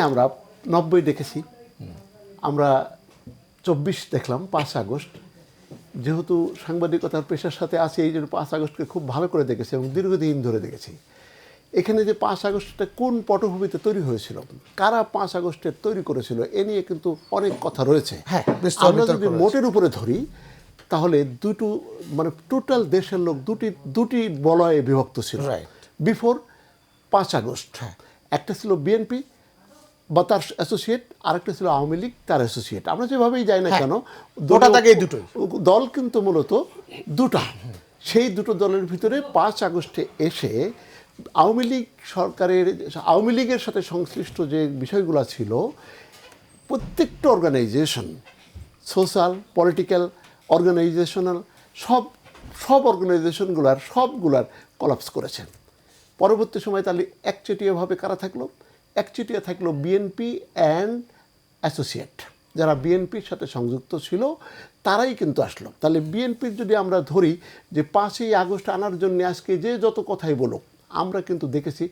আমরা 90 দেখেছি, আমরা 24 দেখলাম 5 আগস্ট। যেহেতু সাংবাদিকতার পেশার সাথে আছে, এই জন্য 5 আগস্টকে খুব ভালো করে দেখেছি এবং দীর্ঘদিন ধরে দেখেছি। এখানে যে 5 আগস্টটা কোন পটভূমিতে তৈরি হয়েছিল, কারা 5 আগস্টের তৈরি করেছিল, এ নিয়ে কিন্তু অনেক কথা রয়েছে। হ্যাঁ, আমরা যদি মোটের উপরে ধরি তাহলে দুটো মানে টোটাল দেশের লোক দুটি বলয়ে বিভক্ত ছিল বিফোর 5 আগস্ট। একটা ছিল বিএনপি বা তার অ্যাসোসিয়েট, আরেকটা ছিল আওয়ামী লীগ তার অ্যাসোসিয়েট। আমরা যেভাবেই যাই না কেন, দল কিন্তু মূলত দুটা। সেই দুটো দলের ভিতরে 5 আগস্টে এসে আওয়ামী লীগ সরকারের, আওয়ামী লীগের সাথে সংশ্লিষ্ট যে বিষয়গুলো ছিল, প্রত্যেকটা অর্গানাইজেশন, সোশ্যাল, পলিটিক্যাল, অর্গানাইজেশনাল, সব অর্গানাইজেশনগুলার সবগুলার কলাপস করেছেন। পরবর্তী সময় তাহলে একচেটিয়াভাবে কারা থাকলো? একচেটিয়া থাকলো বিএনপি অ্যান্ড অ্যাসোসিয়েট, যারা বিএনপির সাথে সংযুক্ত ছিল তারাই কিন্তু আসলো। তাহলে বিএনপির যদি আমরা ধরি যে 5ই আগস্ট আনার জন্য আজকে যে যত কথাই বলো, আমরা কিন্তু দেখেছি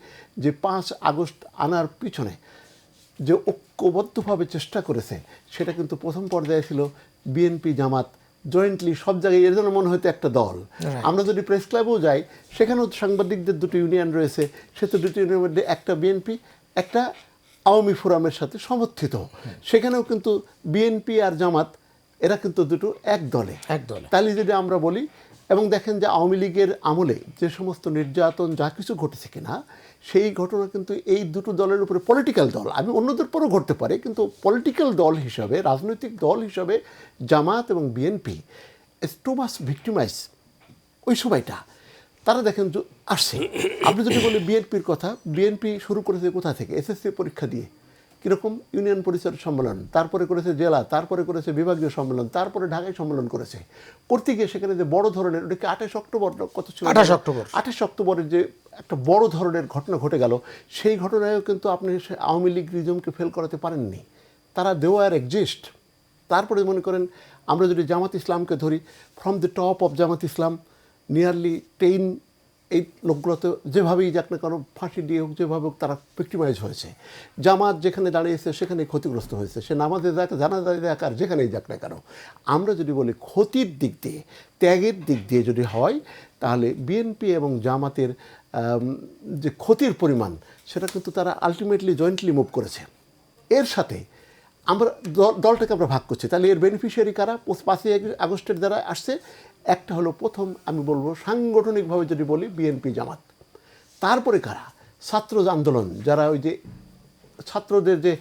যে 5 আগস্ট আনার পিছনে যে ঐক্যবদ্ধভাবে চেষ্টা করেছে, সেটা কিন্তু প্রথম পর্যায়ে ছিল বিএনপি জামাত জয়েন্টলি সব জায়গায়। এর জন্য মনে হয়তো একটা দল। আমরা যদি প্রেস ক্লাবেও যাই, সেখানেও সাংবাদিকদের দুটো ইউনিয়ন রয়েছে, সে তো দুটো ইউনিয়নের মধ্যে একটা বিএনপি, একটা আওয়ামী ফোরামের সাথে সমর্থিত। সেখানেও কিন্তু বিএনপি আর জামাত এরা কিন্তু দুটো এক দলে। তাহলে যদি আমরা বলি, এবং দেখেন যে আওয়ামী লীগের আমলে যে সমস্ত নির্যাতন যা কিছু ঘটেছে কিনা, সেই ঘটনা কিন্তু এই দুটো দলের উপরে, পলিটিক্যাল দল, আমি অন্যদের পরেও ঘটতে পারে, কিন্তু পলিটিক্যাল দল হিসাবে, রাজনৈতিক দল হিসাবে জামাত এবং বিএনপি টু মাচ ভিক্টিমাইজ ওই সময়টা। তারা দেখেন আসছে। আপনি যদি বলি বিএনপির কথা, বিএনপি শুরু করেছে কোথা থেকে? এসএসসি পরীক্ষা দিয়ে। কীরকম? ইউনিয়ন পরিষদ সম্মেলন, তারপরে করেছে জেলা, তারপরে করেছে বিভাগীয় সম্মেলন, তারপরে ঢাকায় সম্মেলন করেছে। করতে গিয়ে সেখানে যে বড় ধরনের, ওটা কি 28 অক্টোবর কত ছিল? 28 অক্টোবরের যে একটা বড় ধরনের ঘটনা ঘটে গেল, সেই ঘটনায়ও কিন্তু আপনি আওয়ামী লীগ রিজমকে ফেল করাতে পারেননি। তারা দেওয়ার এক্সিস্ট। তারপরে মনে করেন আমরা যদি জামাত ইসলামকে ধরি, from the top of Jamaat Islam nearly 10 এই লোকগুলো তো যেভাবেই যাক না কেন, ফাঁসি দিয়ে হোক, যেভাবে হোক, তারা ভিক্টিমাইজ হয়েছে। জামাত যেখানে দাঁড়িয়েছে সেখানে ক্ষতিগ্রস্ত হয়েছে, সে নামাজে যাক, জানাজায় যাক, আর যেখানেই যাক না কেন। আমরা যদি বলি ক্ষতির দিক দিয়ে, ত্যাগের দিক দিয়ে যদি হয়, তাহলে বিএনপি এবং জামাতের যে ক্ষতির পরিমাণ, সেটা কিন্তু তারা আলটিমেটলি জয়েন্টলি মুভ করেছে। এর সাথে আমরা দলটাকে আমরা ভাগ করছি। তাহলে এর বেনিফিশিয়ারি কারা? 5ই আগস্টের দ্বারা আসছে। একটা হলো প্রথম, আমি বলবো সাংগঠনিকভাবে যদি বলি, বিএনপি জামাত। তারপরে কারা? ছাত্র আন্দোলন, যারা ওই যে ছাত্রদের যে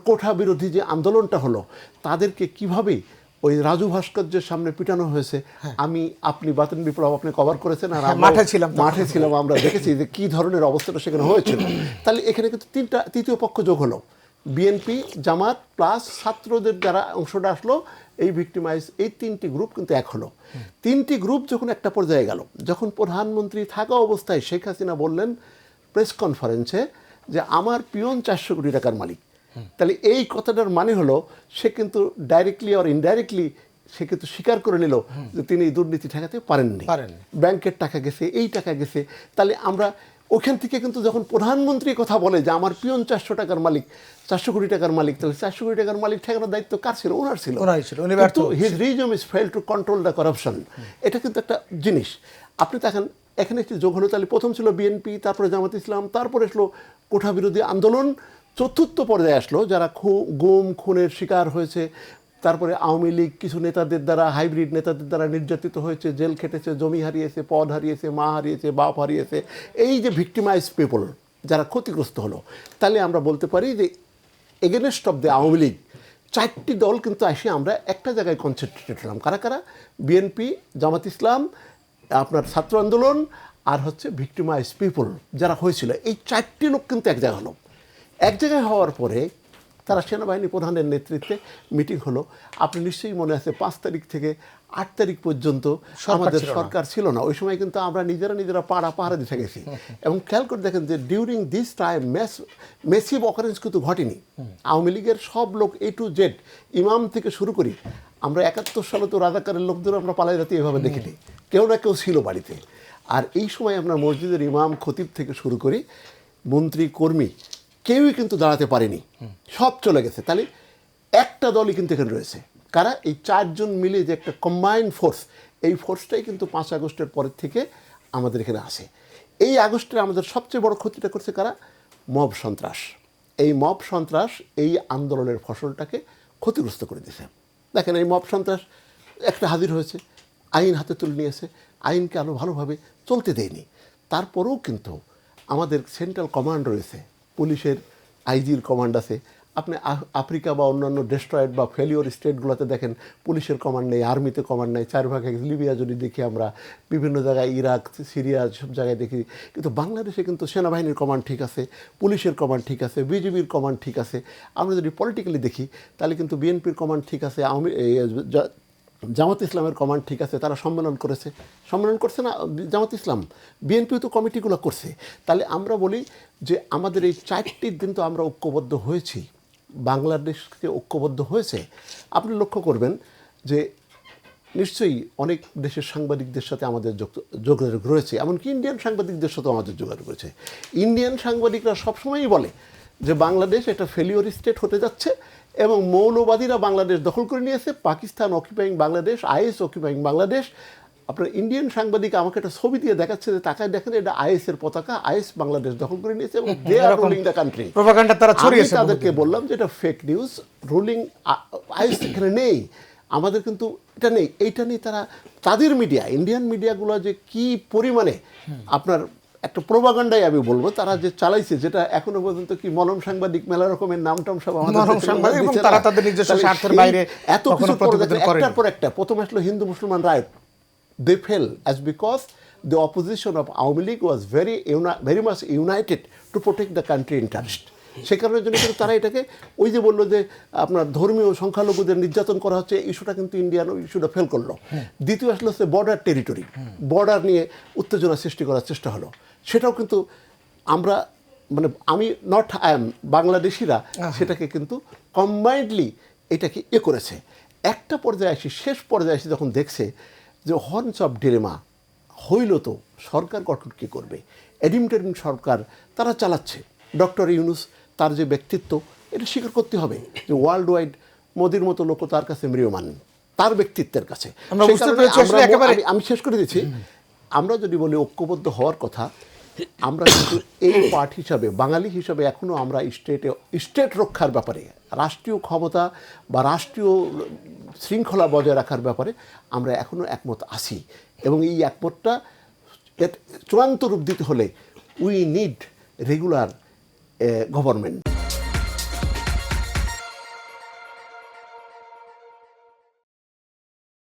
কোঠা বিরোধী যে আন্দোলনটা হলো, তাদেরকে কিভাবে ওই রাজু ভাস্কর্যের সামনে পিটানো হয়েছে। আপনি বাতিল বিপ্লব আপনি কভার করেছেন, আর মাঠে ছিলাম, আমরা দেখেছি যে কী ধরনের অবস্থাটা সেখানে হয়েছিল। তাহলে এখানে কিন্তু তৃতীয় পক্ষ যোগ হলো, বিএনপি জামাত প্লাস ছাত্রদের যারা অংশটা আসলো, এই ভিক্টিমাইজ, এই 3টি গ্রুপ কিন্তু এক হলো। 3টি গ্রুপ যখন একটা পর্যায়ে গেল, যখন প্রধানমন্ত্রী থাকা অবস্থায় শেখ হাসিনা বললেন প্রেস কনফারেন্সে যে আমার পিয়ন 400 কোটি টাকার মালিক, তাহলে এই কথাটার মানে হলো সে কিন্তু ডাইরেক্টলি অর ইনডাইরেক্টলি সে কিন্তু স্বীকার করে নিল যে তিনি দুর্নীতি ঠেকাতে পারেননি। ব্যাংকের টাকা গেছে, এই টাকা গেছে। তাহলে আমরা ওখান থেকে কিন্তু যখন প্রধানমন্ত্রী কথা বলে যে আমার পিয়ন 400 টাকার মালিক, 400 কোটি টাকার মালিক, তাহলে 400 কোটি টাকার মালিক ঠেকানোর দায়িত্ব কার ছিল? ওনার ছিল। কিন্তু his regime is fail to control the corruption. এটা কিন্তু একটা জিনিস। আপনি দেখেন এখানে একটি যোগ হলো। তাহলে প্রথম ছিল বিএনপি, তারপরে জামাত ইসলাম, তারপরে আসলো কোঠা বিরোধী আন্দোলন, চতুর্থ পর্যায়ে আসলো যারা গুম খুনের শিকার হয়েছে। তারপরে আওয়ামী লীগ কিছু নেতাদের দ্বারা, হাইব্রিড নেতাদের দ্বারা নির্যাতিত হয়েছে, জেল খেটেছে, জমি হারিয়েছে, পদ হারিয়েছে, মা হারিয়েছে, বাপ হারিয়েছে। এই যে ভিক্টিমাইজ পিপল যারা ক্ষতিগ্রস্ত হলো, তাহলে আমরা বলতে পারি যে against of the Awami League 4টি দল কিন্তু এসে আমরা একটা জায়গায় কনসেন্ট্রেটেড হলাম। কারা কারা? বিএনপি, জামাত ইসলাম, আপনার ছাত্র আন্দোলন, আর হচ্ছে ভিক্টিমাইজ পিপল যারা হয়েছিল। এই 4টি লোক কিন্তু এক জায়গায় হলো। এক জায়গায় হওয়ার পরে তারা সেনাবাহিনী প্রধানের নেতৃত্বে মিটিং হলো। আপনি নিশ্চয়ই মনে আছে 5 তারিখ থেকে 8 তারিখ পর্যন্ত আমাদের সরকার ছিল না। ওই সময় কিন্তু আমরা নিজেরা পাহারা দিতে গেছি। এবং খেয়াল করে দেখেন যে during this time massive occurrence কিন্তু ঘটেনি। আওয়ামী লীগের সব লোক A to Z, ইমাম থেকে শুরু করি, আমরা 71 সালে তো রাজাকারের লোকদের আমরা পালাই রাতে এভাবে দেখিনি, কেউ না কেউ ছিল বাড়িতে। আর এই সময় আমরা মসজিদের ইমাম খতিব থেকে শুরু করি, মন্ত্রী কর্মী কেউই কিন্তু দাঁড়াতে পারেনি, সব চলে গেছে। তাহলে একটা দলই কিন্তু এখানে রয়েছে, কারা? এই 4 জন মিলে যে একটা কম্বাইন্ড ফোর্স, এই ফোর্সটাই কিন্তু 5 আগস্টের পরের থেকে আমাদের এখানে আসে। এই আগস্টে আমাদের সবচেয়ে বড় ক্ষতিটা করছে কারা? মব সন্ত্রাস। এই মব সন্ত্রাস এই আন্দোলনের ফসলটাকে ক্ষতিগ্রস্ত করে দিয়েছে। দেখেন, এই মব সন্ত্রাস একটা হাজির হয়েছে, আইন হাতে তুলে নিয়েছে, আইনকে আরও ভালোভাবে চলতে দেয়নি। তারপরেও কিন্তু আমাদের সেন্ট্রাল কমান্ড রয়েছে, পুলিশের আইজির কমান্ড আছে। আপনি আফ্রিকা বা অন্যান্য ডেস্ট্রয়েড বা ফেলিওর স্টেটগুলোতে দেখেন পুলিশের কমান্ড নেই, আর্মিতে কমান্ড নেই। 4 ভাগ লিবিয়া যদি দেখি আমরা, বিভিন্ন জায়গায় ইরাক, সিরিয়া, সব জায়গায় দেখি। কিন্তু বাংলাদেশে কিন্তু সেনাবাহিনীর কমান্ড ঠিক আছে, পুলিশের কমান্ড ঠিক আছে, বিজিবির কমান্ড ঠিক আছে। আমরা যদি পলিটিক্যালি দেখি তাহলে কিন্তু বিএনপির কমান্ড ঠিক আছে, জামাত ইসলামের কমান্ড ঠিক আছে, তারা সম্মেলন করছে না জামাত ইসলাম, বিএনপিও তো কমিটিগুলো করছে। তাহলে আমরা বলি যে আমাদের এই 4টি দিন তো আমরা ঐক্যবদ্ধ হয়েছি, বাংলাদেশকে ঐক্যবদ্ধ হয়েছে। আপনি লক্ষ্য করবেন যে নিশ্চয়ই অনেক দেশের সাংবাদিকদের সাথে আমাদের যোগাযোগ রয়েছে, এমনকি ইন্ডিয়ান সাংবাদিকদের সাথেও আমাদের যোগাযোগ রয়েছে। ইন্ডিয়ান সাংবাদিকরা সবসময়ই বলে যে বাংলাদেশ একটা ফেলিওর স্টেট হতে যাচ্ছে এবং মৌলবাদীরা বাংলাদেশ দখল করে নিয়েছে, Pakistan occupying Bangladesh, is occupying Bangladesh. আপনার ইন্ডিয়ান সাংবাদিক আমাকে একটা ছবি দিয়ে দেখাচ্ছে যে তাকায় দেখেন এটা আইএসের পতাকা, আইএস বাংলাদেশ দখল করে নিয়েছে এবং দে আর রুলিং দ্য কান্ট্রি। প্রপাগান্ডা তারা ছড়িয়েছে। আমি তাদেরকে বললাম যে এটা ফেক নিউজ, রুলিং আইএস এখানে নেই, আমাদের কিন্তু এটা নেই। এইটা নিয়ে তারা তাদের মিডিয়া, ইন্ডিয়ান মিডিয়াগুলো যে কি পরিমাণে আপনার একটা প্রোপাগান্ডাই আমি বলবো তারা যে চালাইছে, যেটা এখনো পর্যন্ত কি মলম সাংবাদিক মেলা রকমের নামটাম সব আমাদের, তারা তাদের নিজস্ব স্বার্থের বাইরে এত কিছু একটার পর একটা। প্রথমে আসলো হিন্দু মুসলমান right, they fell as because the opposition of Awaमी League was very much united to protect the country interest. সে কারণের জন্য কিন্তু তারা এটাকে ওই যে বললো যে আপনার ধর্মীয় সংখ্যালঘুদের নির্যাতন করা হচ্ছে, ইস্যুটা কিন্তু ইন্ডিয়ান ইস্যুটা ফেল করলো। দ্বিতীয় আসলো হচ্ছে বর্ডার টেরিটরি, বর্ডার নিয়ে উত্তেজনা সৃষ্টি করার চেষ্টা হলো, সেটাও কিন্তু আমরা মানে আমি বাংলাদেশিরা সেটাকে কিন্তু কম্বাইন্ডলি এটাকে করেছে। একটা পর্যায়ে আসি, শেষ পর্যায়ে আসি যখন দেখছে যে হর্নস অফ ডিলেমা হইল, তো সরকার গঠন কী করবে? এডিমটেরিম সরকার তারা চালাচ্ছে। ডক্টর ইউনূস তার যে ব্যক্তিত্ব, এটা স্বীকার করতে হবে যে ওয়ার্ল্ড ওয়াইড মোদির মতো লোক তার কাছে ম্রিয়মান, তার ব্যক্তিত্বের কাছে। আমি শেষ করে দিচ্ছি, আমরা যদি বলি ঐক্যবদ্ধ হওয়ার কথা, আমরা কিন্তু এই পার্ট হিসাবে, বাঙালি হিসাবে এখনও আমরা স্টেট রক্ষার ব্যাপারে, রাষ্ট্রীয় ক্ষমতা বা রাষ্ট্রীয় শৃঙ্খলা বজায় রাখার ব্যাপারে আমরা এখনও একমত আছি। এবং এই একমতটা চূড়ান্ত রূপ দিতে হলে উই নিড রেগুলার গভর্নমেন্ট।